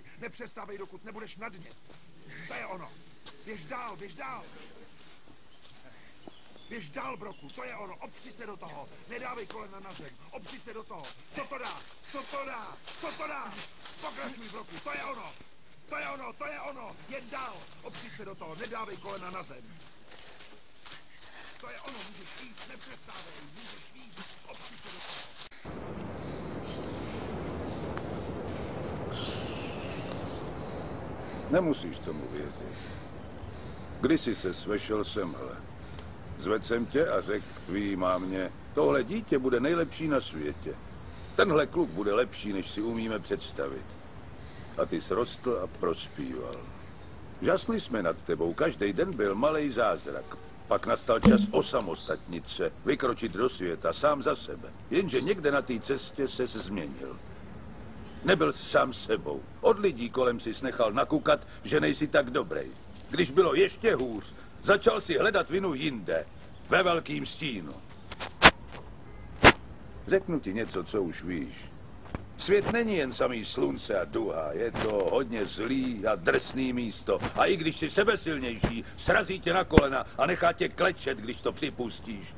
zpátky. Nepřestávej, dokud nebudeš na dně. To je ono. Běž dál, běž dál. Běž dál, Broku, to je ono. Opři se do toho. Nedávej kolena na zem. Opři se do toho. Co to dá? Co to dá? Co to dá? Pokračuj, Broku, to je ono. To je ono, to je ono. Jen dál. Opři se do toho. Nedávej kolena na zem. To je ono, můžeš víc, nepřestávej. Můžeš víc. Opři se do toho. Nemusíš tomu věřit. Kdysi se svešel semhle. Zvedl jsem tě a řekl tvý mámě, tohle dítě bude nejlepší na světě. Tenhle kluk bude lepší, než si umíme představit. A ty jsi rostl a prospíval. Žasli jsme nad tebou, každý den byl malej zázrak. Pak nastal čas osamostatnit se, vykročit do světa sám za sebe. Jenže někde na té cestě ses změnil. Nebyl jsi sám sebou. Od lidí kolem si nechal nakukat, že nejsi tak dobrý. Když bylo ještě hůř, začal si hledat vinu jinde, ve velkým stínu. Řeknu ti něco, co už víš. Svět není jen samý slunce a duha, je to hodně zlý a drsný místo. A i když jsi sebesilnější, srazí tě na kolena a nechá tě klečet, když to připustíš.